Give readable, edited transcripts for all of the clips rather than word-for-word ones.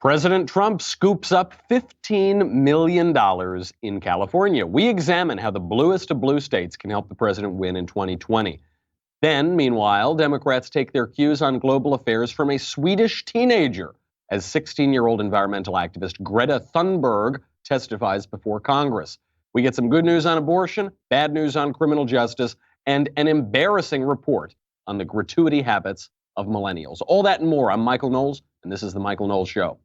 President Trump scoops up $15 million in California. We examine how the bluest of blue states can help the president win in 2020. Then, meanwhile, Democrats take their cues on global affairs from a Swedish teenager as 16-year-old environmental activist Greta Thunberg testifies before Congress. We get some good news on abortion, bad news on criminal justice, and an embarrassing report on the gratuity habits of millennials. All that and more. I'm Michael Knowles, and this is The Michael Knowles Show.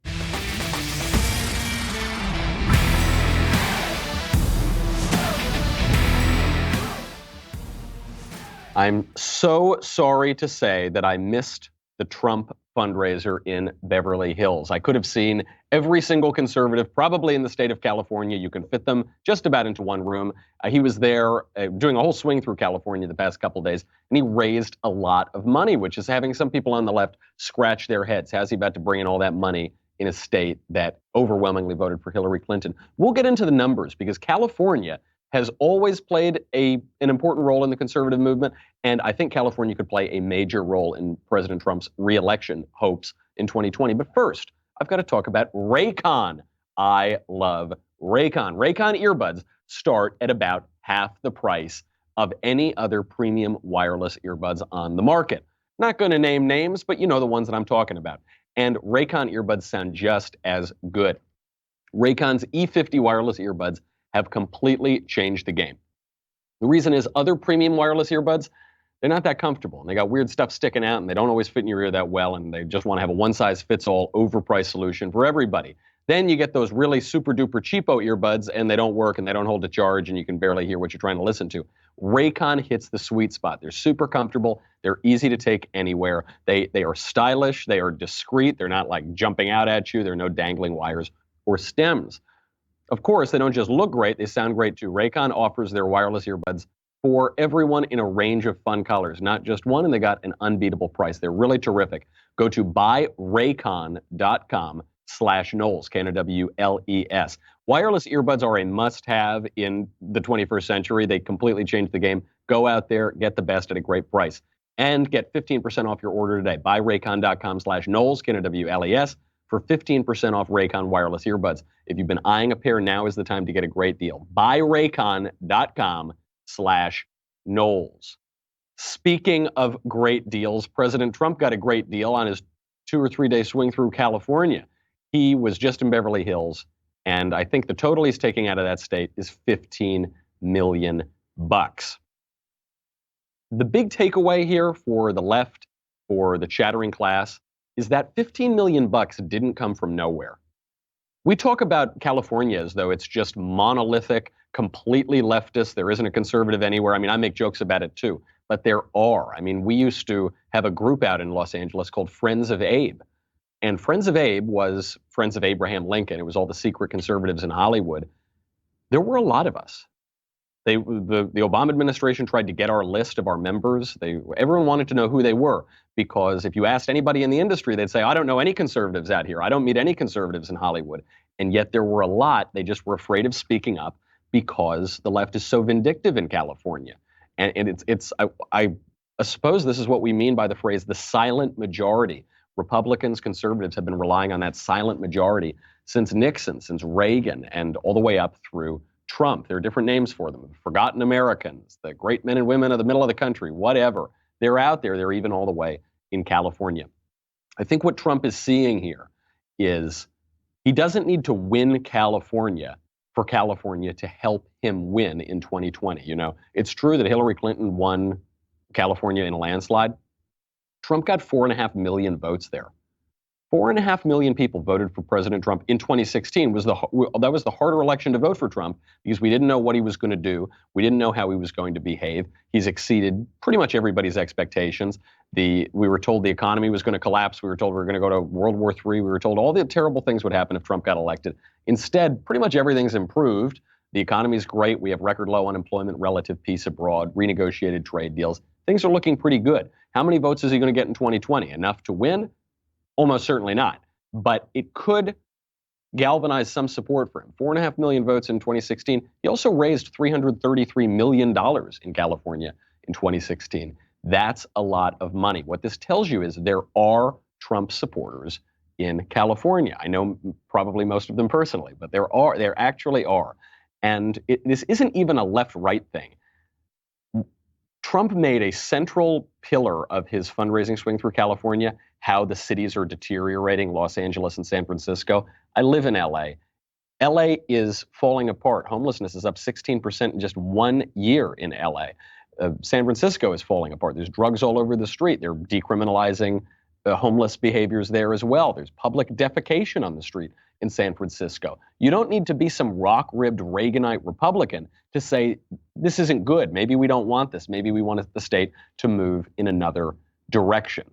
I'm so sorry to say that I missed the Trump fundraiser in Beverly Hills. I could have seen every single conservative, probably in the state of California. You can fit them just about into one room. He was there doing a whole swing through California the past couple days, and he raised a lot of money, which is having some people on the left scratch their heads. How's he about to bring in all that money in a state that overwhelmingly voted for Hillary Clinton? We'll get into the numbers because California has always played an important role in the conservative movement, and I think California could play a major role in President Trump's re-election hopes in 2020. But first, I've got to talk about Raycon. I love Raycon. Raycon earbuds start at about half the price of any other premium wireless earbuds on the market. Not going to name names, but you know the ones that I'm talking about. And Raycon earbuds sound just as good. Raycon's E50 wireless earbuds have completely changed the game. The reason is other premium wireless earbuds, they're not that comfortable, and they got weird stuff sticking out, and they don't always fit in your ear that well, and they just want to have a one-size-fits-all overpriced solution for everybody. Then you get those really super-duper cheapo earbuds, and they don't work, and they don't hold a charge, and you can barely hear what you're trying to listen to. Raycon hits the sweet spot. They're super comfortable. They're easy to take anywhere. They are stylish. They are discreet. They're not like jumping out at you. There are no dangling wires or stems. Of course, they don't just look great, they sound great too. Raycon offers their wireless earbuds for everyone in a range of fun colors, not just one, and they got an unbeatable price. They're really terrific. Go to buyraycon.com/Knowles, Knowles. Wireless earbuds are a must-have in the 21st century. They completely changed the game. Go out there, get the best at a great price, and get 15% off your order today. Buyraycon.com/Knowles, Knowles, for 15% off Raycon wireless earbuds. If you've been eyeing a pair, now is the time to get a great deal. Buyraycon.com/Knowles. Speaking of great deals, President Trump got a great deal on his 2 or 3 day swing through California. He was just in Beverly Hills, and I think the total he's taking out of that state is $15 million. The big takeaway here for the left, for the chattering class, is that $15 million didn't come from nowhere. We talk about California as though it's just monolithic, completely leftist. There isn't a conservative anywhere. I mean, I make jokes about it too, but there are. I mean, we used to have a group out in Los Angeles called Friends of Abe. And Friends of Abe was Friends of Abraham Lincoln. It was all the secret conservatives in Hollywood. There were a lot of us. The Obama administration tried to get our list of our members. Everyone wanted to know who they were, because if you asked anybody in the industry, they'd say, I don't know any conservatives out here. I don't meet any conservatives in Hollywood. And yet there were a lot. They just were afraid of speaking up because the left is so vindictive in California. And I suppose this is what we mean by the phrase, the silent majority. Republicans, conservatives have been relying on that silent majority since Nixon, since Reagan, and all the way up through Trump. There are different names for them. Forgotten Americans, the great men and women of the middle of the country, whatever. They're out there. They're even all the way in California. I think what Trump is seeing here is he doesn't need to win California for California to help him win in 2020. You know, it's true that Hillary Clinton won California in a landslide. Trump got 4.5 million votes there. 4.5 million people voted for President Trump in 2016. That was the harder election to vote for Trump because we didn't know what he was going to do. We didn't know how he was going to behave. He's exceeded pretty much everybody's expectations. We were told the economy was going to collapse. We were told we were going to go to World War III. We were told all the terrible things would happen if Trump got elected. Instead, pretty much everything's improved. The economy's great. We have record low unemployment, relative peace abroad, renegotiated trade deals. Things are looking pretty good. How many votes is he going to get in 2020? Enough to win? Almost certainly not, but it could galvanize some support for him. 4.5 million votes in 2016. He also raised $333 million in California in 2016. That's a lot of money. What this tells you is there are Trump supporters in California. I know probably most of them personally, but there actually are. And this isn't even a left-right thing. Trump made a central pillar of his fundraising swing through California how the cities are deteriorating, Los Angeles and San Francisco. I live in LA. LA is falling apart. Homelessness is up 16% in just 1 year in LA. San Francisco is falling apart. There's drugs all over the street. They're decriminalizing homeless behaviors there as well. There's public defecation on the street in San Francisco. You don't need to be some rock-ribbed Reaganite Republican to say, this isn't good. Maybe we don't want this. Maybe we want the state to move in another direction.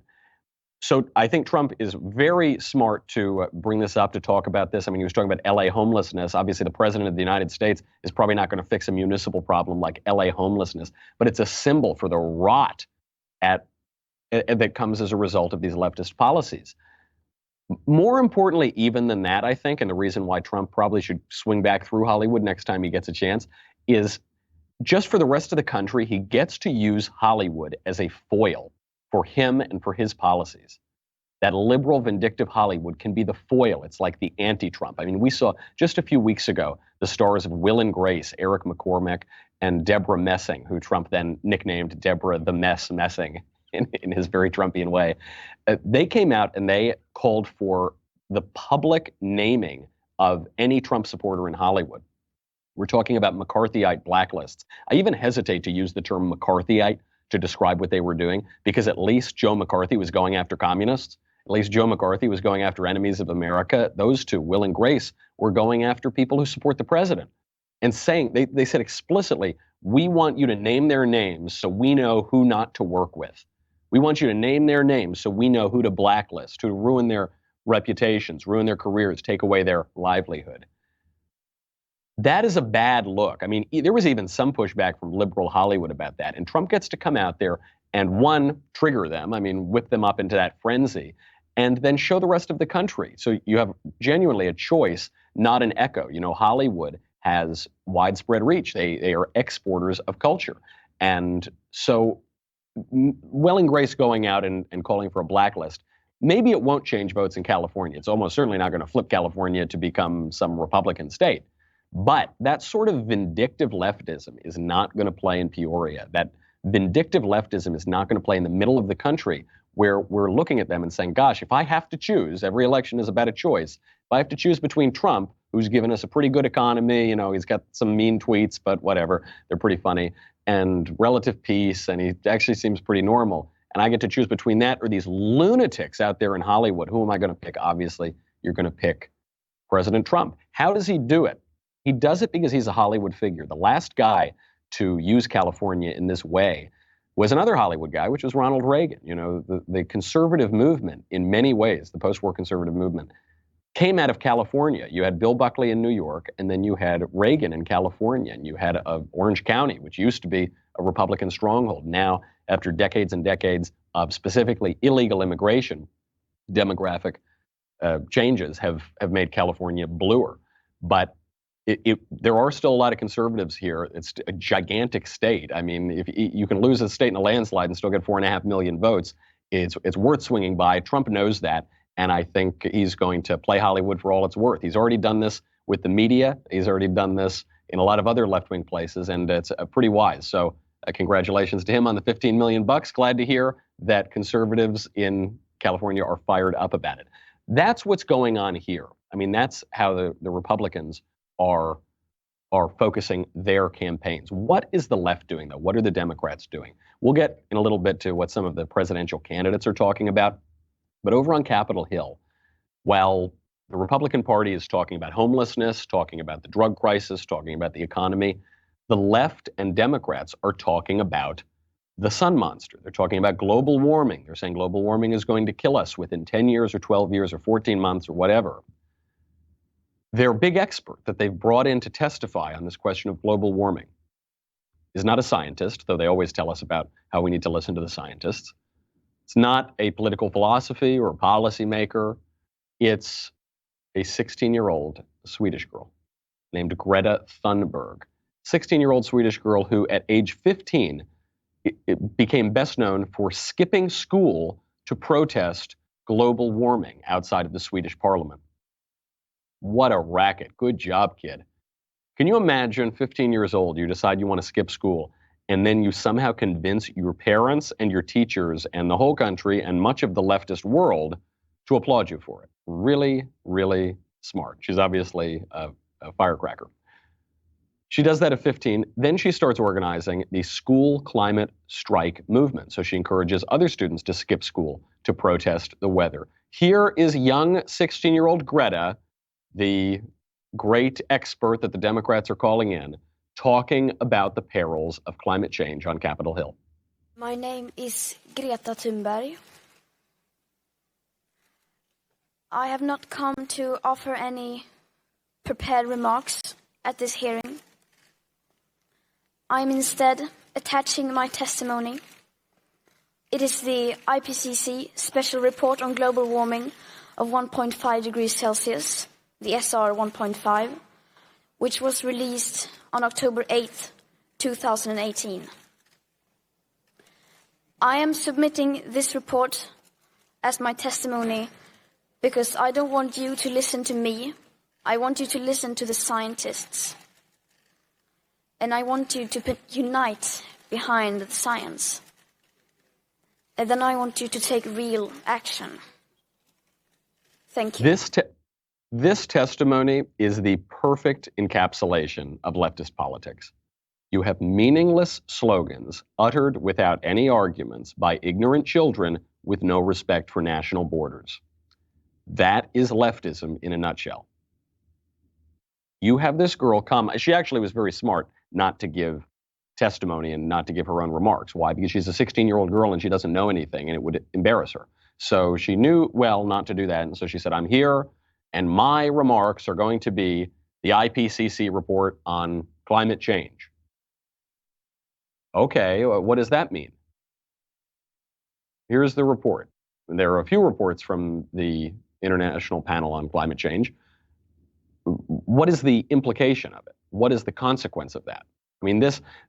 So I think Trump is very smart to bring this up, to talk about this. I mean, he was talking about LA homelessness. Obviously, the president of the United States is probably not going to fix a municipal problem like LA homelessness, but it's a symbol for the rot that comes as a result of these leftist policies. More importantly, even than that, I think, and the reason why Trump probably should swing back through Hollywood next time he gets a chance, is just for the rest of the country, he gets to use Hollywood as a foil for him and for his policies. That liberal, vindictive Hollywood can be the foil. It's like the anti-Trump. I mean, we saw just a few weeks ago the stars of Will and Grace, Eric McCormack and Deborah Messing, who Trump then nicknamed Deborah the Mess Messing in his very Trumpian way. They came out and they called for the public naming of any Trump supporter in Hollywood. We're talking about McCarthyite blacklists. I even hesitate to use the term McCarthyite to describe what they were doing, because at least Joe McCarthy was going after communists. At least Joe McCarthy was going after enemies of America. Those two, Will and Grace, were going after people who support the president and saying, they said explicitly, we want you to name their names so we know who not to work with. We want you to name their names so we know who to blacklist, who to ruin their reputations, ruin their careers, take away their livelihood. That is a bad look. I mean, there was even some pushback from liberal Hollywood about that. And Trump gets to come out there and, one, trigger them, I mean, whip them up into that frenzy, and then show the rest of the country. So you have genuinely a choice, not an echo. You know, Hollywood has widespread reach. They are exporters of culture. And so Will and Grace going out and calling for a blacklist, maybe it won't change votes in California. It's almost certainly not going to flip California to become some Republican state. But that sort of vindictive leftism is not going to play in Peoria. That vindictive leftism is not going to play in the middle of the country, where we're looking at them and saying, gosh, if I have to choose, every election is about a choice. If I have to choose between Trump, who's given us a pretty good economy, you know, he's got some mean tweets, but whatever, they're pretty funny, and relative peace, and he actually seems pretty normal, and I get to choose between that or these lunatics out there in Hollywood, who am I going to pick? Obviously, you're going to pick President Trump. How does he do it? He does it because he's a Hollywood figure. The last guy to use California in this way was another Hollywood guy, which was Ronald Reagan. You know, the conservative movement, in many ways, the post-war conservative movement, came out of California. You had Bill Buckley in New York, and then you had Reagan in California, and you had Orange County, which used to be a Republican stronghold. Now, after decades and decades of specifically illegal immigration, demographic changes have made California bluer. But there are still a lot of conservatives here. It's a gigantic state. I mean, if you can lose a state in a landslide and still get 4.5 million votes, it's worth swinging by. Trump knows that, and I think he's going to play Hollywood for all it's worth. He's already done this with the media. He's already done this in a lot of other left-wing places, and it's pretty wise. So congratulations to him on the $15 million. Glad to hear that conservatives in California are fired up about it. That's what's going on here. I mean, that's how the Republicans are focusing their campaigns. What is the left doing, though? What are the Democrats doing? We'll get in a little bit to what some of the presidential candidates are talking about. But over on Capitol Hill, while the Republican Party is talking about homelessness, talking about the drug crisis, talking about the economy, the left and Democrats are talking about the sun monster. They're talking about global warming. They're saying global warming is going to kill us within 10 years or 12 years or 14 months or whatever. Their big expert that they've brought in to testify on this question of global warming is not a scientist, though they always tell us about how we need to listen to the scientists. It's not a political philosophy or a policymaker. It's a 16-year-old Swedish girl named Greta Thunberg. 16-year-old Swedish girl who, at age 15, became best known for skipping school to protest global warming outside of the Swedish parliament. What a racket. Good job, kid. Can you imagine 15 years old, you decide you want to skip school, and then you somehow convince your parents and your teachers and the whole country and much of the leftist world to applaud you for it? Really, really smart. She's obviously a firecracker. She does that at 15. Then she starts organizing the school climate strike movement. So she encourages other students to skip school to protest the weather. Here is young 16-year-old Greta, the great expert that the Democrats are calling in, talking about the perils of climate change on Capitol Hill. My name is Greta Thunberg. I have not come to offer any prepared remarks at this hearing. I'm instead attaching my testimony. It is the IPCC Special Report on Global Warming of 1.5 degrees Celsius, the SR 1.5, which was released on October 8, 2018. I am submitting this report as my testimony because I don't want you to listen to me. I want you to listen to the scientists. And I want you to unite behind the science. And then I want you to take real action. Thank you. This testimony is the perfect encapsulation of leftist politics. You have meaningless slogans uttered without any arguments by ignorant children with no respect for national borders. That is leftism in a nutshell. You have this girl come. She actually was very smart not to give testimony and not to give her own remarks. Why? Because she's a 16-year-old girl and she doesn't know anything and it would embarrass her. So she knew well not to do that. And so she said, I'm here and my remarks are going to be the IPCC report on climate change. Okay, what does that mean? Here's the report. There are a few reports from the International Panel on Climate Change. What is the implication of it? What is the consequence of that? I mean,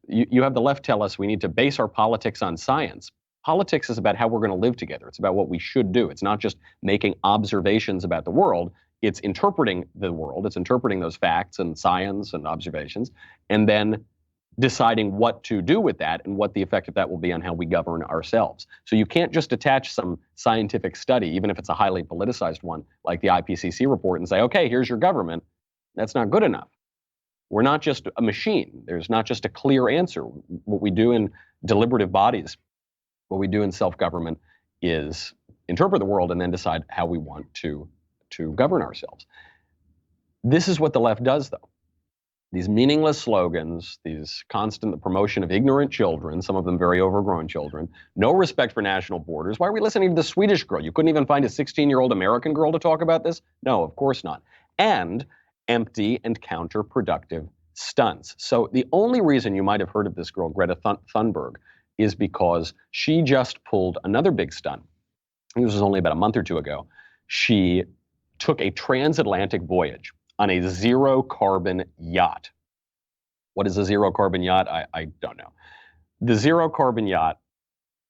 you have the left tell us we need to base our politics on science. Politics is about how we're going to live together. It's about what we should do. It's not just making observations about the world. It's interpreting the world. It's interpreting those facts and science and observations, and then deciding what to do with that and what the effect of that will be on how we govern ourselves. So you can't just attach some scientific study, even if it's a highly politicized one, like the IPCC report, and say, okay, here's your government. That's not good enough. We're not just a machine. There's not just a clear answer. What we do in deliberative bodies, what we do in self-government is interpret the world and then decide how we want to govern ourselves. This is what the left does, though. These meaningless slogans, these constant promotion of ignorant children, some of them very overgrown children, no respect for national borders. Why are we listening to the Swedish girl? You couldn't even find a 16-year-old American girl to talk about this? No, of course not. And empty and counterproductive stunts. So the only reason you might have heard of this girl, Greta Thunberg, is because she just pulled another big stunt. This was only about a month or two ago. She took a transatlantic voyage on a zero-carbon yacht. What is a zero-carbon yacht? I don't know. The zero-carbon yacht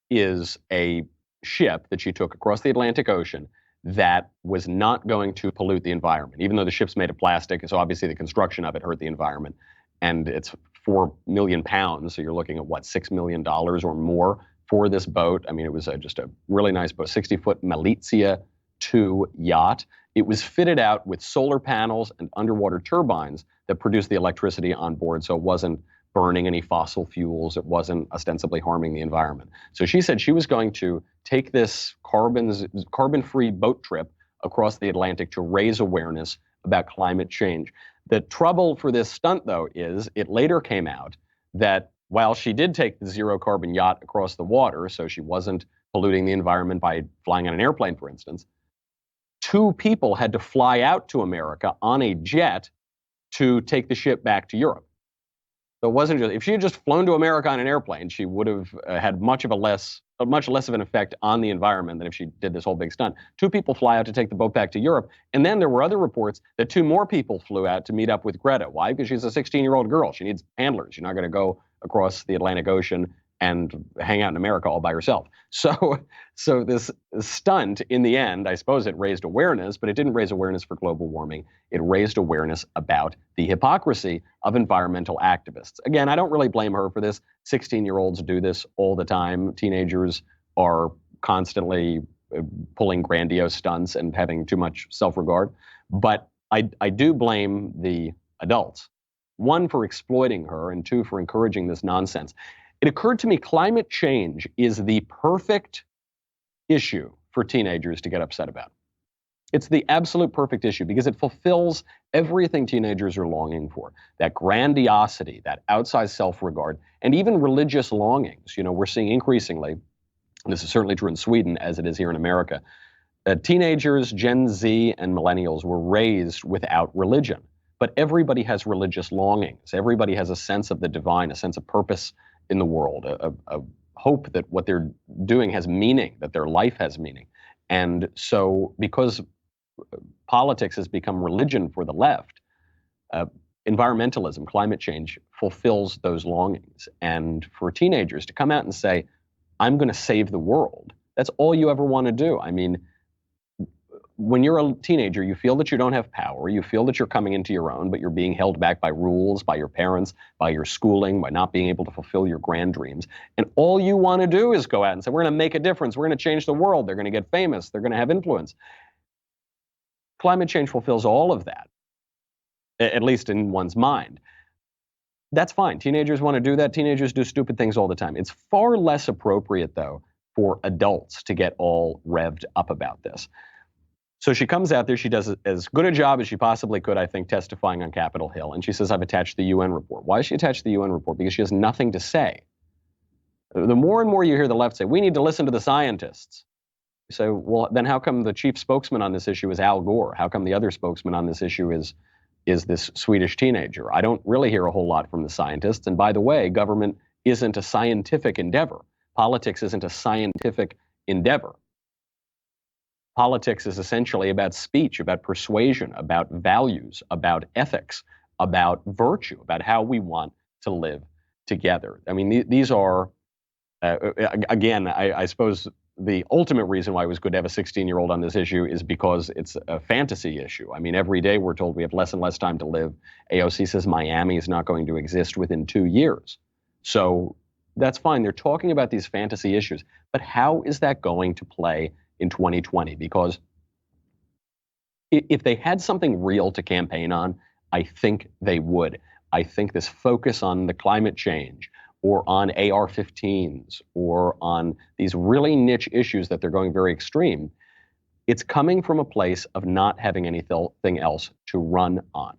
is a ship that she took across the Atlantic Ocean that was not going to pollute the environment, even though the ship's made of plastic, so obviously the construction of it hurt the environment. And it's 4 million pounds, so you're looking at, what, $6 million or more for this boat. I mean, it was just a really nice boat, 60-foot Malizia 2 yacht. It was fitted out with solar panels and underwater turbines that produced the electricity on board, so it wasn't burning any fossil fuels. It wasn't ostensibly harming the environment. So she said she was going to take this carbon-free boat trip across the Atlantic to raise awareness about climate change. The trouble for this stunt, though, is it later came out that while she did take the zero-carbon yacht across the water, so she wasn't polluting the environment by flying on an airplane, for instance, 2 people had to fly out to America on a jet to take the ship back to Europe. So it wasn't just, if she had just flown to America on an airplane, she would have had much less of an effect on the environment than if she did this whole big stunt. 2 people fly out to take the boat back to Europe. And then there were other reports that 2 more people flew out to meet up with Greta. Why? Because she's a 16-year-old girl. She needs handlers. She's not going to go across the Atlantic Ocean and hang out in America all by herself. So this stunt, in the end, I suppose it raised awareness, but it didn't raise awareness for global warming. It raised awareness about the hypocrisy of environmental activists. Again, I don't really blame her for this. 16-year-olds do this all the time. Teenagers are constantly pulling grandiose stunts and having too much self-regard. But I do blame the adults. One, for exploiting her, and two, for encouraging this nonsense. It occurred to me climate change is the perfect issue for teenagers to get upset about. It's the absolute perfect issue because it fulfills everything teenagers are longing for. That grandiosity, that outsized self-regard, and even religious longings. You know, we're seeing increasingly, and this is certainly true in Sweden as it is here in America, teenagers, Gen Z, and millennials were raised without religion. But everybody has religious longings. Everybody has a sense of the divine, a sense of purpose in the world, a hope that what they're doing has meaning, that their life has meaning. And so because politics has become religion for the left, environmentalism, climate change, fulfills those longings. And for teenagers to come out and say, I'm going to save the world, that's all you ever want to do. I mean, when you're a teenager, you feel that you don't have power. You feel that you're coming into your own, but you're being held back by rules, by your parents, by your schooling, by not being able to fulfill your grand dreams. And all you want to do is go out and say, we're going to make a difference. We're going to change the world. They're going to get famous. They're going to have influence. Climate change fulfills all of that, at least in one's mind. That's fine. Teenagers want to do that. Teenagers do stupid things all the time. It's far less appropriate, though, for adults to get all revved up about this. So she comes out there, she does as good a job as she possibly could, I think, testifying on Capitol Hill. And she says, I've attached the UN report. Why does she attach the UN report? Because she has nothing to say. The more and more you hear the left say, we need to listen to the scientists. You say, well, then how come the chief spokesman on this issue is Al Gore? How come the other spokesman on this issue is this Swedish teenager? I don't really hear a whole lot from the scientists. And by the way, government isn't a scientific endeavor. Politics isn't a scientific endeavor. Politics is essentially about speech, about persuasion, about values, about ethics, about virtue, about how we want to live together. I mean, these are, again, I suppose the ultimate reason why it was good to have a 16-year-old on this issue is because it's a fantasy issue. I mean, every day we're told we have less and less time to live. AOC says Miami is not going to exist within 2 years. So that's fine. They're talking about these fantasy issues. But how is that going to play in 2020? Because if they had something real to campaign on, I think they would. I think this focus on the climate change or on AR-15s or on these really niche issues that they're going very extreme, it's coming from a place of not having anything else to run on.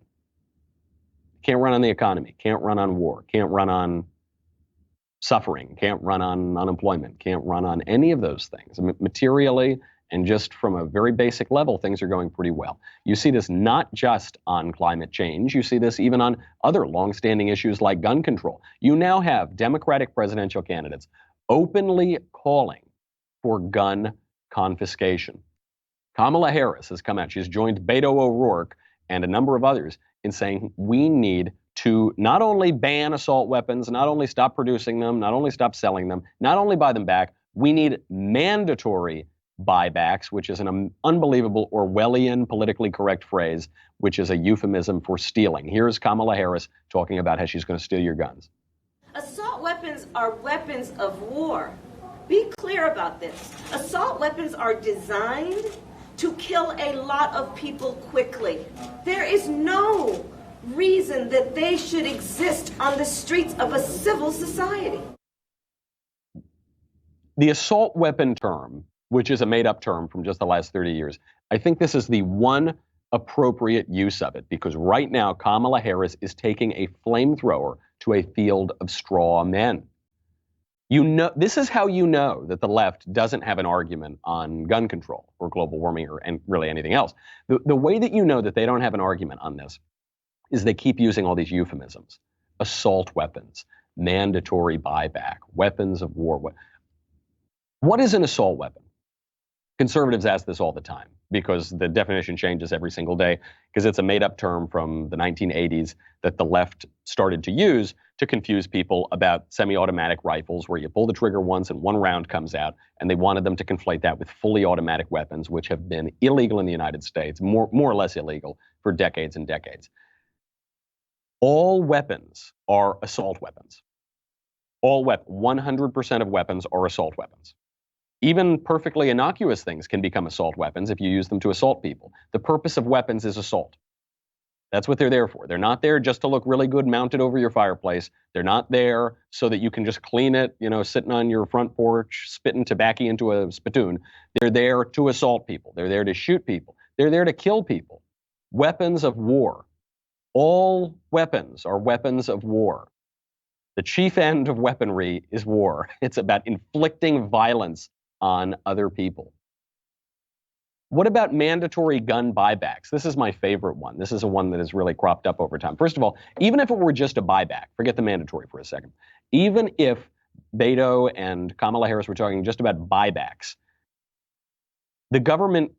Can't run on the economy, can't run on war, can't run on suffering, can't run on unemployment, can't run on any of those things. Materially and just from a very basic level, things are going pretty well. You see this not just on climate change, you see this even on other longstanding issues like gun control. You now have Democratic presidential candidates openly calling for gun confiscation. Kamala Harris has come out. She's joined Beto O'Rourke and a number of others in saying we need to not only ban assault weapons, not only stop producing them, not only stop selling them, not only buy them back, we need mandatory buybacks, which is an unbelievable Orwellian politically correct phrase, which is a euphemism for stealing. Here's Kamala Harris talking about how she's going to steal your guns. Assault weapons are weapons of war. Be clear about this. Assault weapons are designed to kill a lot of people quickly. There is no reason that they should exist on the streets of a civil society. The assault weapon term, which is a made-up term from just the last 30 years, I think this is the one appropriate use of it, because right now Kamala Harris is taking a flamethrower to a field of straw men. You know, this is how you know that the left doesn't have an argument on gun control or global warming or really anything else. The way that you know that they don't have an argument on this is they keep using all these euphemisms. Assault weapons, mandatory buyback, weapons of war. What is an assault weapon? Conservatives ask this all the time because the definition changes every single day, because it's a made-up term from the 1980s that the left started to use to confuse people about semi-automatic rifles where you pull the trigger once and one round comes out, and they wanted them to conflate that with fully automatic weapons, which have been illegal in the United States, more or less illegal, for decades and decades. All weapons are assault weapons. 100% of weapons are assault weapons. Even perfectly innocuous things can become assault weapons if you use them to assault people. The purpose of weapons is assault. That's what they're there for. They're not there just to look really good mounted over your fireplace. They're not there so that you can just clean it, sitting on your front porch, spitting tobacco into a spittoon. They're there to assault people. They're there to shoot people. They're there to kill people. Weapons of war. All weapons are weapons of war. The chief end of weaponry is war. It's about inflicting violence on other people. What about mandatory gun buybacks? This is my favorite one. This is a one that has really cropped up over time. First of all, even if it were just a buyback, forget the mandatory for a second. Even if Beto and Kamala Harris were talking just about buybacks, the government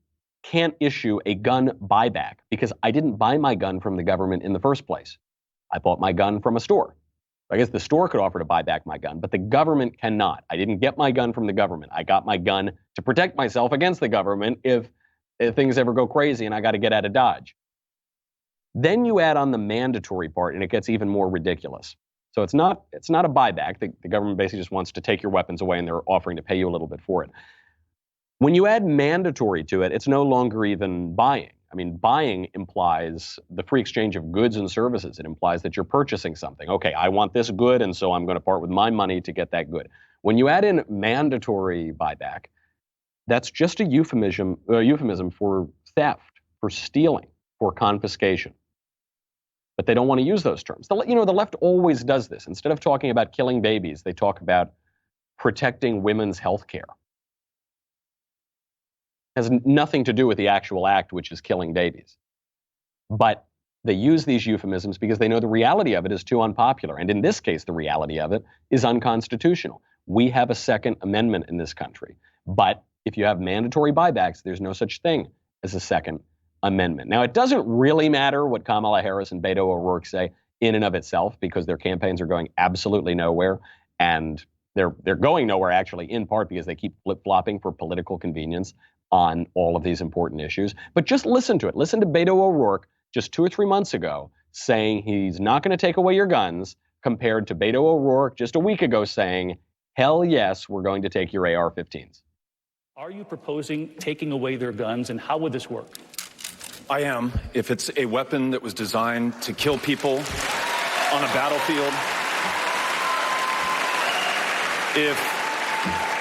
can't issue a gun buyback because I didn't buy my gun from the government in the first place. I bought my gun from a store. I guess the store could offer to buy back my gun, but the government cannot. I didn't get my gun from the government. I got my gun to protect myself against the government if things ever go crazy and I got to get out of Dodge. Then you add on the mandatory part and it gets even more ridiculous. So it's not a buyback. The government basically just wants to take your weapons away and they're offering to pay you a little bit for it. When you add mandatory to it, it's no longer even buying. I mean, buying implies the free exchange of goods and services. It implies that you're purchasing something. Okay, I want this good, and so I'm going to part with my money to get that good. When you add in mandatory buyback, that's just a euphemism for theft, for stealing, for confiscation. But they don't want to use those terms. The left always does this. Instead of talking about killing babies, they talk about protecting women's health care. Has nothing to do with the actual act, which is killing babies. But they use these euphemisms because they know the reality of it is too unpopular. And in this case, the reality of it is unconstitutional. We have a Second Amendment in this country. But if you have mandatory buybacks, there's no such thing as a Second Amendment. Now, it doesn't really matter what Kamala Harris and Beto O'Rourke say in and of itself, because their campaigns are going absolutely nowhere. And they're going nowhere, actually, in part because they keep flip-flopping for political convenience on all of these important issues. But just listen to it. Listen to Beto O'Rourke just 2 or 3 months ago saying he's not going to take away your guns, compared to Beto O'Rourke just a week ago saying, hell yes, we're going to take your AR-15s. Are you proposing taking away their guns, and how would this work? I am, if it's a weapon that was designed to kill people on a battlefield. If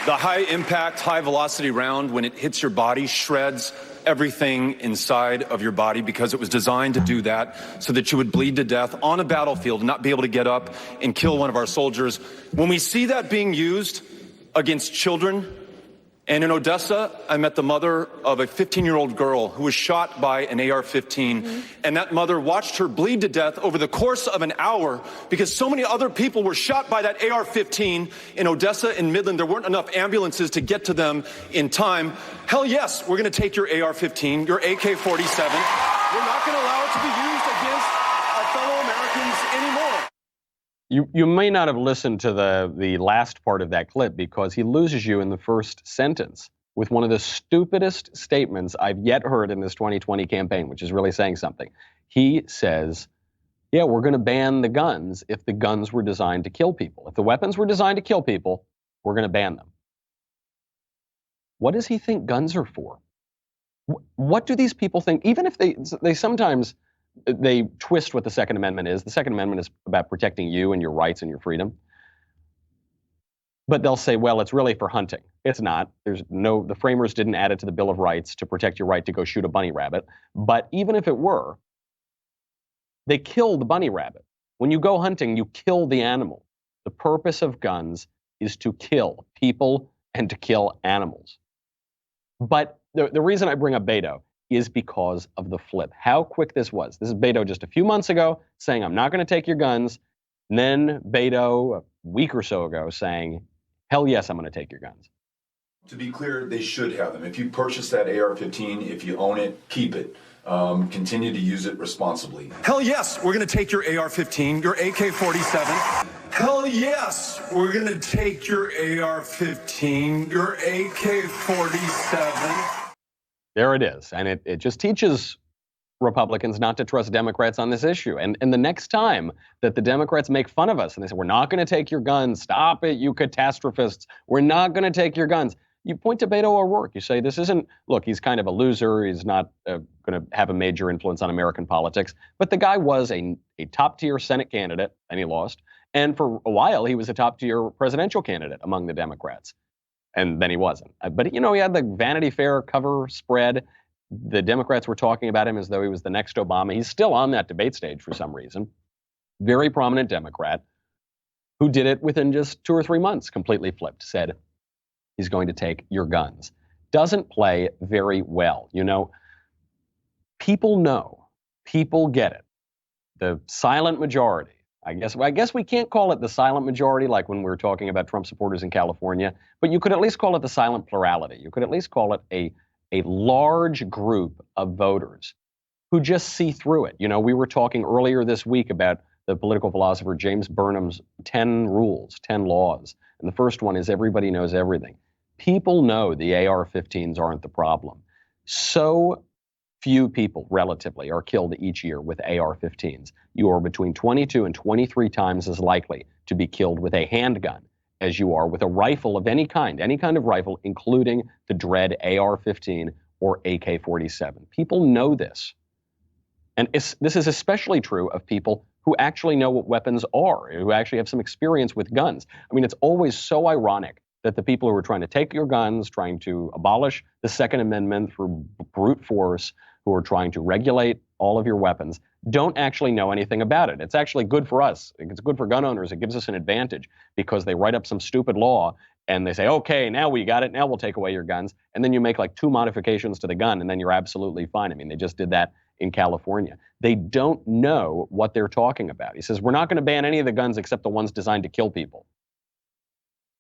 the high-impact, high-velocity round, when it hits your body, shreds everything inside of your body, because it was designed to do that, so that you would bleed to death on a battlefield and not be able to get up and kill one of our soldiers. When we see that being used against children, and in Odessa, I met the mother of a 15-year-old girl who was shot by an AR-15, and that mother watched her bleed to death over the course of an hour because so many other people were shot by that AR-15 in Odessa and Midland. There weren't enough ambulances to get to them in time. Hell yes, we're going to take your AR-15, your AK-47. We're not going to allow it to be used against our fellow Americans anymore. You may not have listened to the last part of that clip, because he loses you in the first sentence with one of the stupidest statements I've yet heard in this 2020 campaign, which is really saying something. He says, yeah, we're going to ban the guns if the guns were designed to kill people. If the weapons were designed to kill people, we're going to ban them. What does he think guns are for? What do these people think? Even if they sometimes they twist what the Second Amendment is. The Second Amendment is about protecting you and your rights and your freedom. But they'll say, well, it's really for hunting. It's not. The framers didn't add it to the Bill of Rights to protect your right to go shoot a bunny rabbit. But even if it were, they kill the bunny rabbit. When you go hunting, you kill the animal. The purpose of guns is to kill people and to kill animals. But the reason I bring up Beto is because of the flip. How quick this was. This is Beto just a few months ago saying, I'm not going to take your guns. And then Beto a week or so ago saying, hell yes, I'm going to take your guns. To be clear, they should have them. If you purchase that AR-15, if you own it, keep it. Continue to use it responsibly. Hell yes, we're going to take your AR-15, your AK-47. Hell yes, we're going to take your AR-15, your AK-47. There it is. And it just teaches Republicans not to trust Democrats on this issue. And the next time that the Democrats make fun of us and they say, we're not going to take your guns, stop it, you catastrophists, we're not going to take your guns. You point to Beto O'Rourke. You say, this isn't, look, he's kind of a loser. He's not going to have a major influence on American politics. But the guy was a top-tier Senate candidate, and he lost. And for a while, he was a top-tier presidential candidate among the Democrats. And then he wasn't. But, you know, he had the Vanity Fair cover spread. The Democrats were talking about him as though he was the next Obama. He's still on that debate stage for some reason. Very prominent Democrat who did it within just 2 or 3 months, completely flipped, said he's going to take your guns. Doesn't play very well. You know, people know, people get it. The silent majority, I guess we can't call it the silent majority like when we were talking about Trump supporters in California, but you could at least call it the silent plurality. You could at least call it a large group of voters who just see through it. You know, we were talking earlier this week about the political philosopher James Burnham's 10 rules, 10 laws. And the first one is everybody knows everything. People know the AR-15s aren't the problem. So few people, relatively, are killed each year with AR-15s. You are between 22 and 23 times as likely to be killed with a handgun as you are with a rifle of any kind of rifle, including the dread AR-15 or AK-47. People know this. And this is especially true of people who actually know what weapons are, who actually have some experience with guns. I mean, it's always so ironic that the people who are trying to take your guns, trying to abolish the Second Amendment through brute force, who are trying to regulate all of your weapons, don't actually know anything about it. It's actually good for us. It's good for gun owners. It gives us an advantage because they write up some stupid law and they say, okay, now we got it. Now we'll take away your guns. And then you make like 2 modifications to the gun and then you're absolutely fine. I mean, they just did that in California. They don't know what they're talking about. He says, we're not going to ban any of the guns except the ones designed to kill people.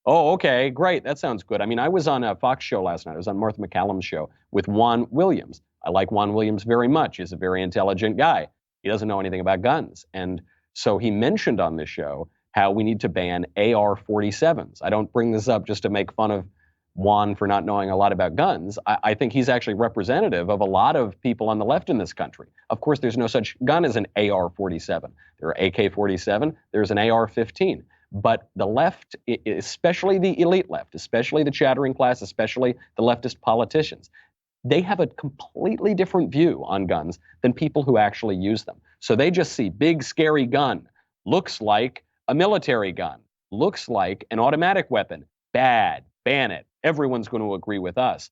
Oh, okay, great. That sounds good. I mean, I was on a Fox show last night. I was on Martha McCallum's show with Juan Williams. I like Juan Williams very much. He's a very intelligent guy. He doesn't know anything about guns. And so he mentioned on this show how we need to ban AR-47s. I don't bring this up just to make fun of Juan for not knowing a lot about guns. I think he's actually representative of a lot of people on the left in this country. Of course, there's no such gun as an AR-47. There are AK-47, there's an AR-15. But the left, especially the elite left, especially the chattering class, especially the leftist politicians, they have a completely different view on guns than people who actually use them. So they just see big, scary gun, looks like a military gun, looks like an automatic weapon, bad, ban it. Everyone's going to agree with us.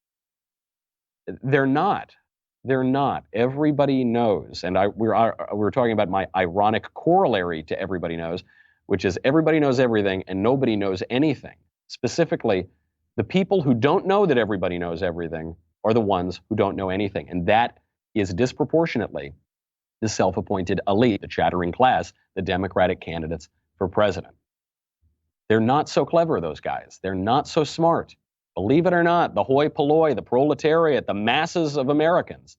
They're not. They're not. Everybody knows. And we're talking about my ironic corollary to everybody knows, which is everybody knows everything and nobody knows anything. Specifically, the people who don't know that everybody knows everything are the ones who don't know anything. And that is disproportionately the self-appointed elite, the chattering class, the Democratic candidates for president. They're not so clever, those guys. They're not so smart. Believe it or not, the hoi polloi, the proletariat, the masses of Americans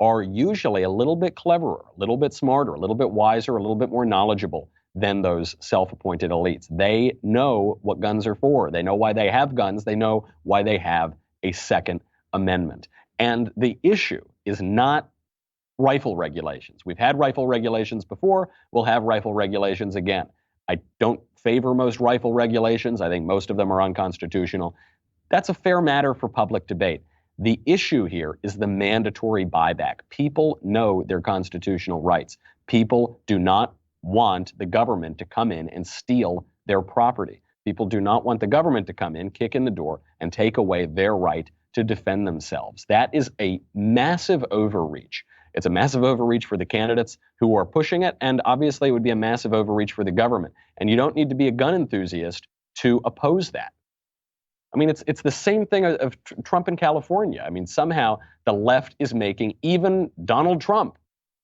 are usually a little bit cleverer, a little bit smarter, a little bit wiser, a little bit more knowledgeable than those self-appointed elites. They know what guns are for. They know why they have guns. They know why they have a Second Amendment. And the issue is not rifle regulations. We've had rifle regulations before. We'll have rifle regulations again. I don't favor most rifle regulations. I think most of them are unconstitutional. That's a fair matter for public debate. The issue here is the mandatory buyback. People know their constitutional rights. People do not want the government to come in and steal their property. People do not want the government to come in, kick in the door, and take away their right to defend themselves. That is a massive overreach. It's a massive overreach for the candidates who are pushing it, and obviously it would be a massive overreach for the government. And you don't need to be a gun enthusiast to oppose that. I mean, it's the same thing of Trump in California. I mean, somehow the left is making even Donald Trump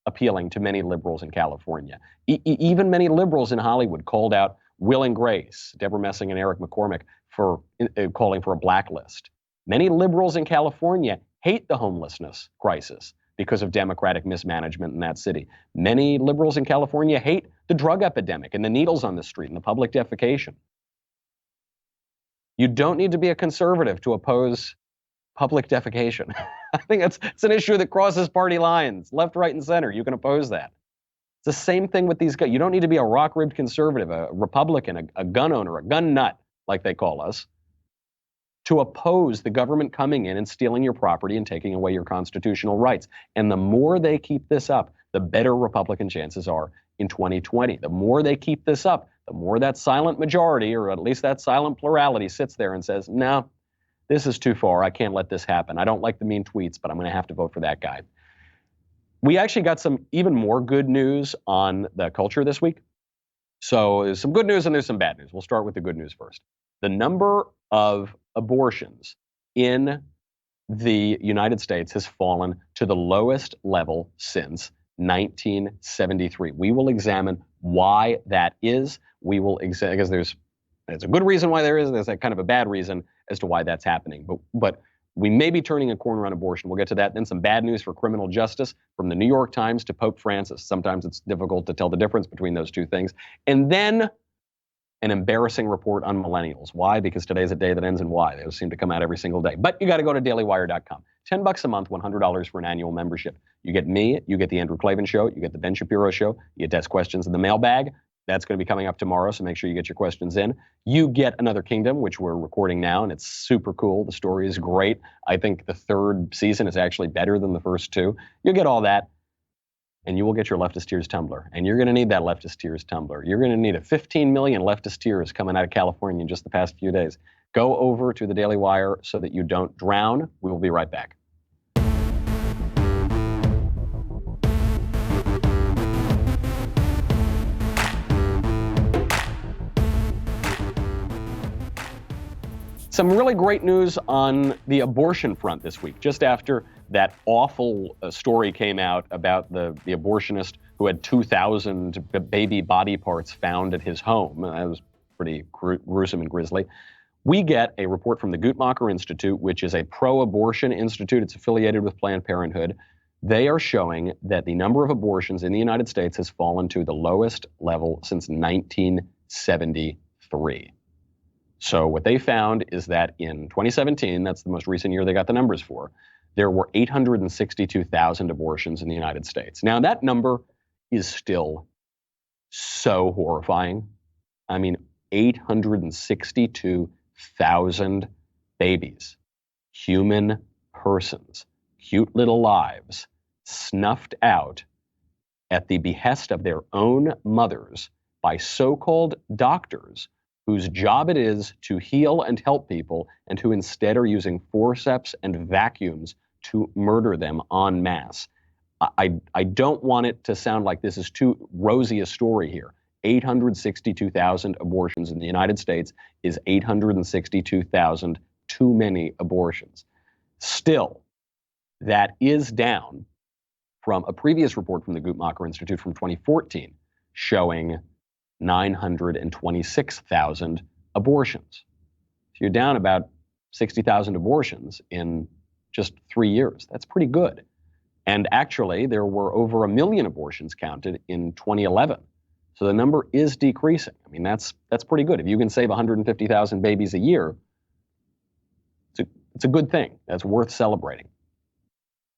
appealing to many liberals in California. Even many liberals in Hollywood called out Will and Grace, Deborah Messing and Eric McCormick, for calling for a blacklist. Many liberals in California hate the homelessness crisis because of Democratic mismanagement in that city. Many liberals in California hate the drug epidemic and the needles on the street and the public defecation. You don't need to be a conservative to oppose public defecation. I think it's an issue that crosses party lines, left, right, and center. You can oppose that. It's the same thing with these guys. You don't need to be a rock-ribbed conservative, a Republican, a gun owner, a gun nut, like they call us, to oppose the government coming in and stealing your property and taking away your constitutional rights. And the more they keep this up, the better Republican chances are in 2020. The more they keep this up, the more that silent majority, or at least that silent plurality, sits there and says, no, this is too far. I can't let this happen. I don't like the mean tweets, but I'm going to have to vote for that guy. We actually got some even more good news on the culture this week. So there's some good news and there's some bad news. We'll start with the good news first. The number of abortions in the United States has fallen to the lowest level since 1973. We will examine why that is. We will examine, because there's a good reason why there is, there's a kind of a bad reason as to why that's happening. But we may be turning a corner on abortion. We'll get to that. Then some bad news for criminal justice, from the New York Times to Pope Francis. Sometimes it's difficult to tell the difference between those two things. And then an embarrassing report on millennials. Why? Because today's a day that ends in Y. Those seem to come out every single day. But you got to go to dailywire.com. $10 a month, $100 for an annual membership. You get me, you get the Andrew Klavan Show, you get the Ben Shapiro Show, you get Desk Questions in the mailbag. That's going to be coming up tomorrow, so make sure you get your questions in. You get Another Kingdom, which we're recording now, and it's super cool. The story is great. I think the third season is actually better than the first two. You'll get all that, and you will get your Leftist Tears tumbler. And you're going to need that Leftist Tears tumbler. You're going to need 15 million Leftist Tears coming out of California in just the past few days. Go over to the Daily Wire so that you don't drown. We will be right back. Some really great news on the abortion front this week, just after that awful story came out about the abortionist who had 2,000 baby body parts found at his home. That was pretty gruesome and grisly. We get a report from the Guttmacher Institute, which is a pro-abortion institute. It's affiliated with Planned Parenthood. They are showing that the number of abortions in the United States has fallen to the lowest level since 1973. So what they found is that in 2017, that's the most recent year they got the numbers for, there were 862,000 abortions in the United States. Now that number is still so horrifying. I mean, 862,000 babies, human persons, cute little lives, snuffed out at the behest of their own mothers by so-called doctors whose job it is to heal and help people, and who instead are using forceps and vacuums to murder them en masse. I don't want it to sound like this is too rosy a story here. 862,000 abortions in the United States is 862,000 too many abortions. Still, that is down from a previous report from the Guttmacher Institute from 2014 showing 926,000 abortions. So you're down about 60,000 abortions in just 3 years. That's pretty good. And actually, there were over 1 million abortions counted in 2011. So the number is decreasing. I mean, that's pretty good. If you can save 150,000 babies a year, it's a good thing. That's worth celebrating.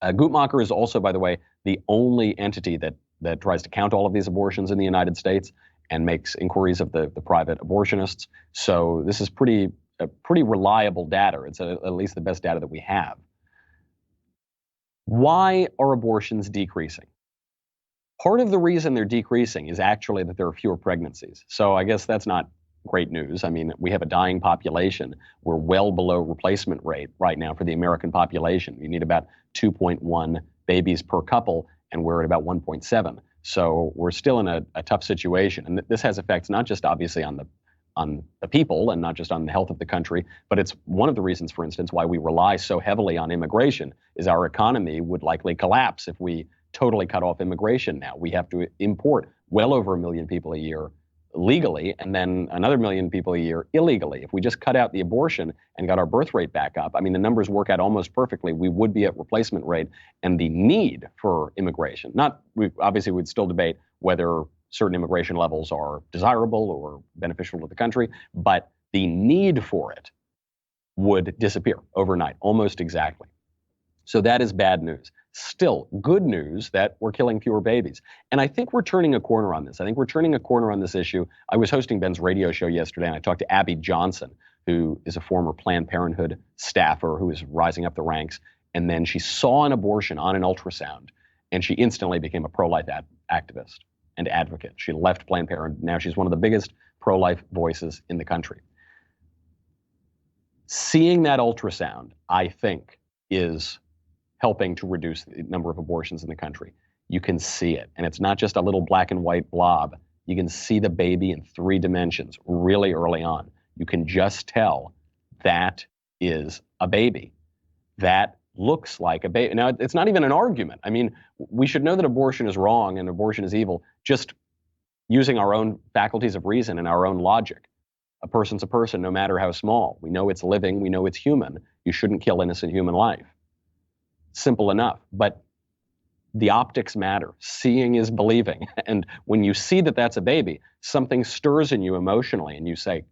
Guttmacher is also, by the way, the only entity that tries to count all of these abortions in the United States and makes inquiries of the private abortionists. So this is pretty reliable data. It's at least the best data that we have. Why are abortions decreasing? Part of the reason they're decreasing is actually that there are fewer pregnancies. So I guess that's not great news. I mean, we have a dying population. We're well below replacement rate right now for the American population. You need about 2.1 babies per couple, and we're at about 1.7. So we're still in a tough situation. And this has effects not just obviously on the people and not just on the health of the country, but it's one of the reasons, for instance, why we rely so heavily on immigration is our economy would likely collapse if we totally cut off immigration now. We have to import well over 1 million people a year legally, and then another million people a year illegally. If we just cut out the abortion and got our birth rate back up, I mean, the numbers work out almost perfectly. We would be at replacement rate, and the need for immigration, obviously we'd still debate whether certain immigration levels are desirable or beneficial to the country, but the need for it would disappear overnight, almost exactly. So that is bad news. Still, good news that we're killing fewer babies. And I think we're turning a corner on this. I think we're turning a corner on this issue. I was hosting Ben's radio show yesterday, and I talked to Abby Johnson, who is a former Planned Parenthood staffer who is rising up the ranks. And then she saw an abortion on an ultrasound, and she instantly became a pro-life activist and advocate. She left Planned Parenthood. Now she's one of the biggest pro-life voices in the country. Seeing that ultrasound, I think, is helping to reduce the number of abortions in the country. You can see it. And it's not just a little black and white blob. You can see the baby in 3 dimensions really early on. You can just tell that is a baby. That looks like a baby. Now, it's not even an argument. I mean, we should know that abortion is wrong and abortion is evil just using our own faculties of reason and our own logic. A person's a person, no matter how small. We know it's living. We know it's human. You shouldn't kill innocent human life. Simple enough. But the optics matter. Seeing is believing. And when you see that that's a baby, something stirs in you emotionally, and you say,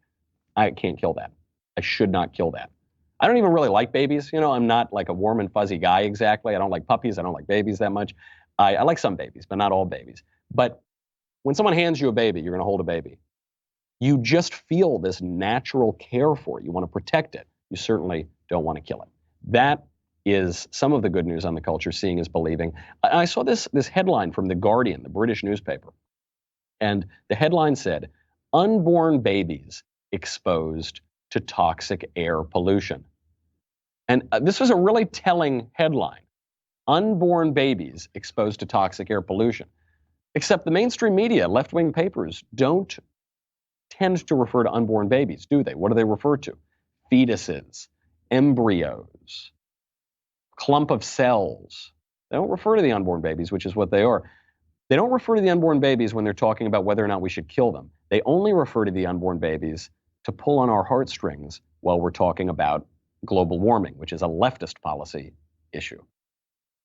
I can't kill that. I should not kill that. I don't even really like babies. You know, I'm not like a warm and fuzzy guy exactly. I don't like puppies. I don't like babies that much. I like some babies, but not all babies. But when someone hands you a baby, you're going to hold a baby. You just feel this natural care for it. You want to protect it. You certainly don't want to kill it. That is some of the good news on the culture. Seeing is believing. I saw this headline from The Guardian, the British newspaper. And the headline said, unborn babies exposed to toxic air pollution. And this was a really telling headline. Unborn babies exposed to toxic air pollution. Except the mainstream media, left-wing papers, don't tend to refer to unborn babies, do they? What do they refer to? Fetuses, embryos, clump of cells. They don't refer to the unborn babies, which is what they are. They don't refer to the unborn babies when they're talking about whether or not we should kill them. They only refer to the unborn babies to pull on our heartstrings while we're talking about global warming, which is a leftist policy issue.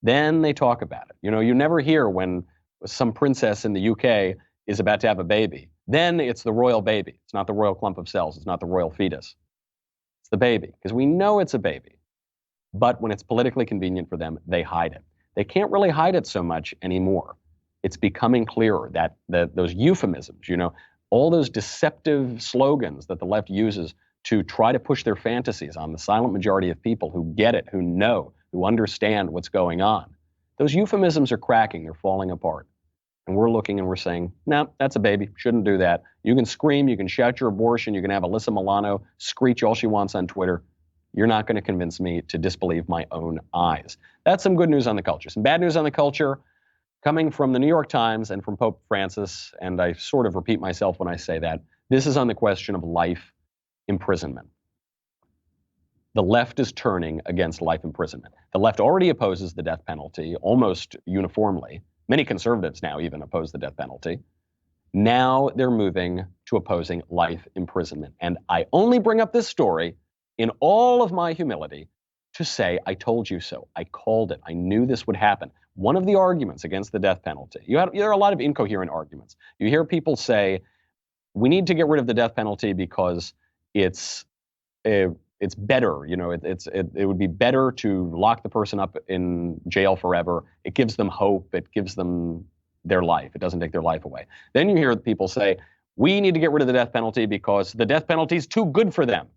Then they talk about it. You know, you never hear when some princess in the UK is about to have a baby. Then it's the royal baby. It's not the royal clump of cells. It's not the royal fetus. It's the baby, because we know it's a baby. But when it's politically convenient for them, they hide it. They can't really hide it so much anymore. It's becoming clearer that those euphemisms, you know, all those deceptive slogans that the left uses to try to push their fantasies on the silent majority of people who get it, who know, who understand what's going on. Those euphemisms are cracking. They're falling apart. And we're looking and we're saying, no, that's a baby. Shouldn't do that. You can scream. You can shout your abortion. You can have Alyssa Milano screech all she wants on Twitter. You're not going to convince me to disbelieve my own eyes. That's some good news on the culture. Some bad news on the culture coming from the New York Times and from Pope Francis, and I sort of repeat myself when I say that. This is on the question of life imprisonment. The left is turning against life imprisonment. The left already opposes the death penalty almost uniformly. Many conservatives now even oppose the death penalty. Now they're moving to opposing life imprisonment. And I only bring up this story in all of my humility to say, I told you so. I called it. I knew this would happen. One of the arguments against the death penalty, there are a lot of incoherent arguments. You hear people say, we need to get rid of the death penalty because it's better. You know, it would be better to lock the person up in jail forever. It gives them hope. It gives them their life. It doesn't take their life away. Then you hear people say, we need to get rid of the death penalty because the death penalty is too good for them.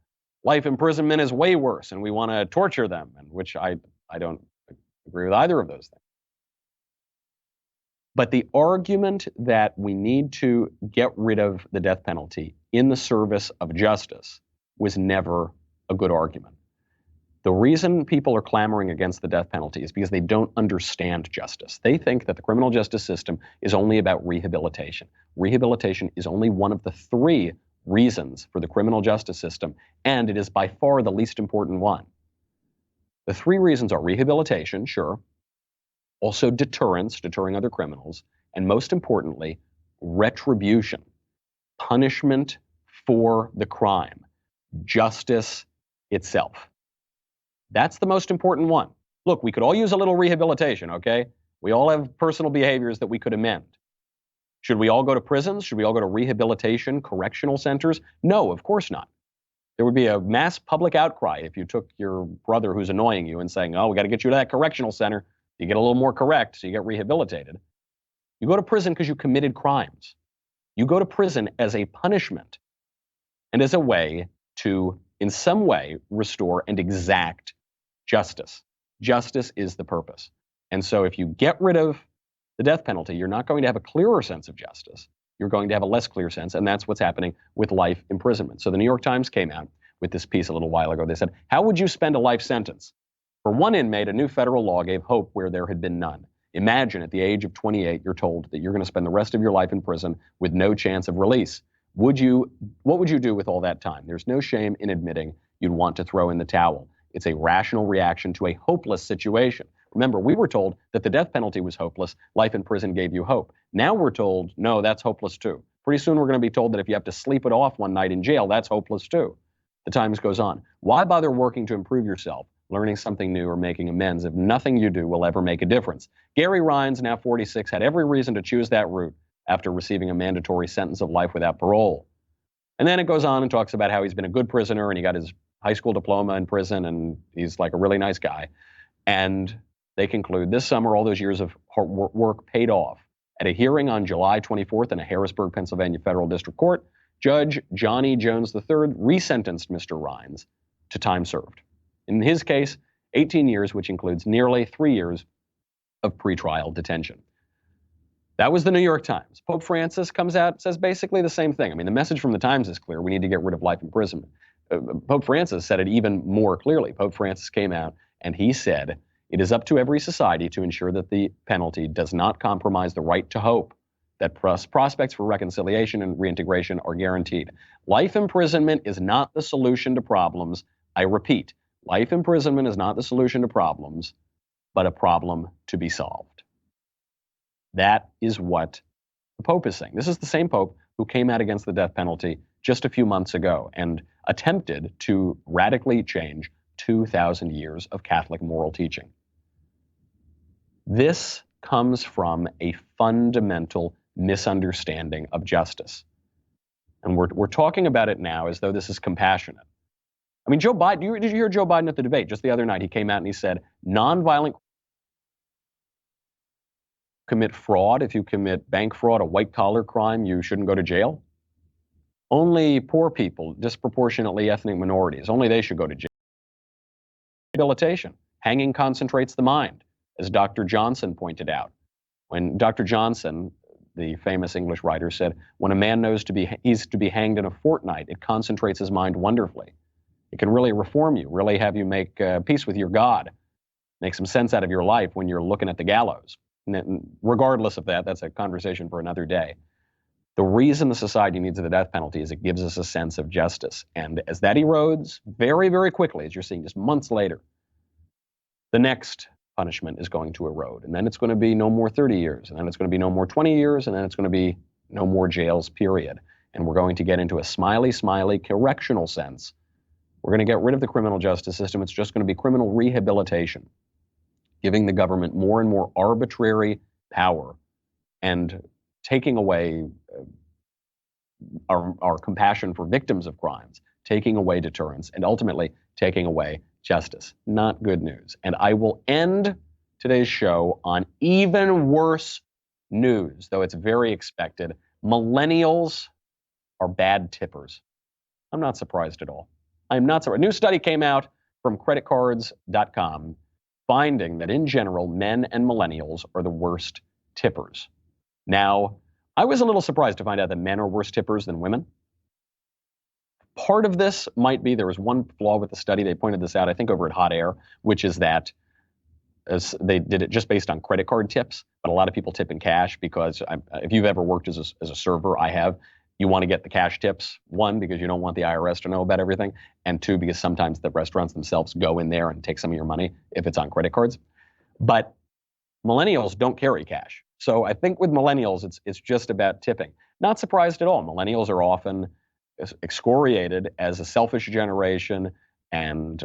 Life imprisonment is way worse, and we want to torture them, and which I don't agree with either of those things. But the argument that we need to get rid of the death penalty in the service of justice was never a good argument. The reason people are clamoring against the death penalty is because they don't understand justice. They think that the criminal justice system is only about rehabilitation. Rehabilitation is only one of the 3 reasons for the criminal justice system, and it is by far the least important one. The 3 reasons are rehabilitation, sure, also deterrence, deterring other criminals, and most importantly, retribution, punishment for the crime, justice itself. That's the most important one. Look, we could all use a little rehabilitation, okay? We all have personal behaviors that we could amend. Should we all go to prisons? Should we all go to rehabilitation, correctional centers? No, of course not. There would be a mass public outcry if you took your brother who's annoying you and saying, oh, we got to get you to that correctional center. You get a little more correct, so you get rehabilitated. You go to prison because you committed crimes. You go to prison as a punishment and as a way to, in some way, restore and exact justice. Justice is the purpose. And so if you get rid of the death penalty, you're not going to have a clearer sense of justice. You're going to have a less clear sense, and that's what's happening with life imprisonment. So the New York Times came out with this piece a little while ago. They said, how would you spend a life sentence? For one inmate, a new federal law gave hope where there had been none. Imagine at the age of 28, you're told that you're going to spend the rest of your life in prison with no chance of release. What would you do with all that time? There's no shame in admitting you'd want to throw in the towel. It's a rational reaction to a hopeless situation. Remember, we were told that the death penalty was hopeless. Life in prison gave you hope. Now we're told, no, that's hopeless too. Pretty soon we're going to be told that if you have to sleep it off one night in jail, that's hopeless too. The times goes on. Why bother working to improve yourself, learning something new or making amends if nothing you do will ever make a difference? Gary Rhines, now 46, had every reason to choose that route after receiving a mandatory sentence of life without parole. And then it goes on and talks about how he's been a good prisoner and he got his high school diploma in prison and he's like a really nice guy. And they conclude this summer, all those years of hard work paid off. At a hearing on July 24th in a Harrisburg, Pennsylvania federal district court, Judge Johnny Jones III resentenced Mr. Rhines to time served. In his case, 18 years, which includes nearly 3 years of pretrial detention. That was the New York Times. Pope Francis comes out, says basically the same thing. I mean, the message from the Times is clear. We need to get rid of life imprisonment. Pope Francis said it even more clearly. Pope Francis came out and he said, it is up to every society to ensure that the penalty does not compromise the right to hope, that prospects for reconciliation and reintegration are guaranteed. Life imprisonment is not the solution to problems. I repeat, life imprisonment is not the solution to problems, but a problem to be solved. That is what the Pope is saying. This is the same Pope who came out against the death penalty just a few months ago and attempted to radically change 2,000 years of Catholic moral teaching. This comes from a fundamental misunderstanding of justice. And we're talking about it now as though this is compassionate. I mean, Joe Biden, did you hear Joe Biden at the debate just the other night? He came out and he said, nonviolent commit fraud. If you commit bank fraud, a white collar crime, you shouldn't go to jail. Only poor people, disproportionately ethnic minorities, only they should go to jail. Rehabilitation. Hanging concentrates the mind, as Dr. Johnson pointed out. When Dr. Johnson, the famous English writer, said, when a man knows he's to be hanged in a fortnight, it concentrates his mind wonderfully. It can really reform you, really have you make peace with your God, make some sense out of your life when you're looking at the gallows. And regardless of that, that's a conversation for another day. The reason the society needs the death penalty is it gives us a sense of justice. And as that erodes very, very quickly, as you're seeing just months later, the next punishment is going to erode. And then it's going to be no more 30 years. And then it's going to be no more 20 years. And then it's going to be no more jails, period. And we're going to get into a smiley correctional sense. We're going to get rid of the criminal justice system. It's just going to be criminal rehabilitation, giving the government more and more arbitrary power and taking away our compassion for victims of crimes, taking away deterrence, and ultimately taking away justice. Not good news. And I will end today's show on even worse news, though it's very expected. Millennials are bad tippers. I'm not surprised at all. I'm not surprised. A new study came out from creditcards.com finding that in general, men and millennials are the worst tippers. Now, I was a little surprised to find out that men are worse tippers than women. Part of this might be there was one flaw with the study. They pointed this out, I think, over at Hot Air, which is that they did it just based on credit card tips. But a lot of people tip in cash because if you've ever worked as a server, I have, you want to get the cash tips. One, because you don't want the IRS to know about everything. And two, because sometimes the restaurants themselves go in there and take some of your money if it's on credit cards. But millennials don't carry cash. So I think with millennials, it's just about tipping. Not surprised at all. Millennials are often excoriated as a selfish generation and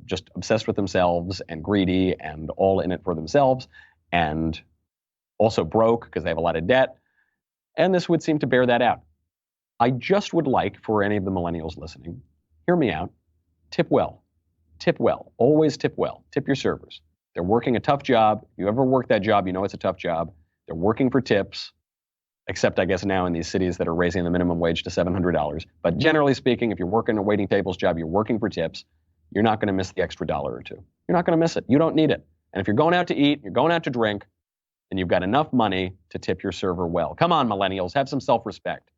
just obsessed with themselves and greedy and all in it for themselves and also broke because they have a lot of debt. And this would seem to bear that out. I just would like for any of the millennials listening, hear me out, tip well. Tip well. Always tip well. Tip your servers. They're working a tough job. If you ever work that job, you know it's a tough job. They're working for tips, except I guess now in these cities that are raising the minimum wage to $700. But generally speaking, if you're working a waiting tables job, you're working for tips, you're not going to miss the extra $1 or $2. You're not going to miss it. You don't need it. And if you're going out to eat, you're going out to drink, then you've got enough money to tip your server well. Come on, millennials, have some self-respect.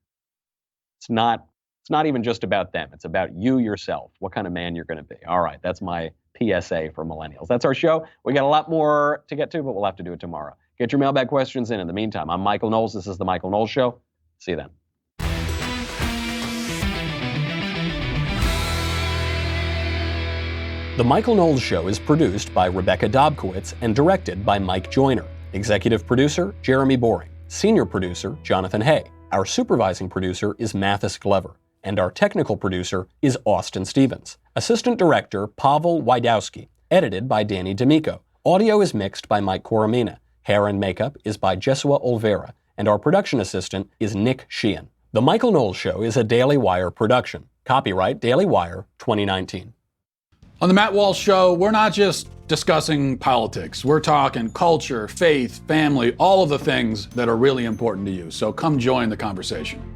It's not even just about them. It's about you yourself, what kind of man you're going to be. All right, that's my PSA for millennials. That's our show. We got a lot more to get to, but we'll have to do it tomorrow. Get your mailbag questions in. In the meantime, I'm Michael Knowles. This is The Michael Knowles Show. See you then. The Michael Knowles Show is produced by Rebecca Dobkowitz and directed by Mike Joyner. Executive producer, Jeremy Boring. Senior producer, Jonathan Hay. Our supervising producer is Mathis Glover. And our technical producer is Austin Stevens. Assistant director, Pavel Wydowski. Edited by Danny D'Amico. Audio is mixed by Mike Coromina. Hair and makeup is by Jesua Olvera. And our production assistant is Nick Sheehan. The Michael Knowles Show is a Daily Wire production. Copyright Daily Wire 2019. On the Matt Walsh Show, we're not just discussing politics. We're talking culture, faith, family, all of the things that are really important to you. So come join the conversation.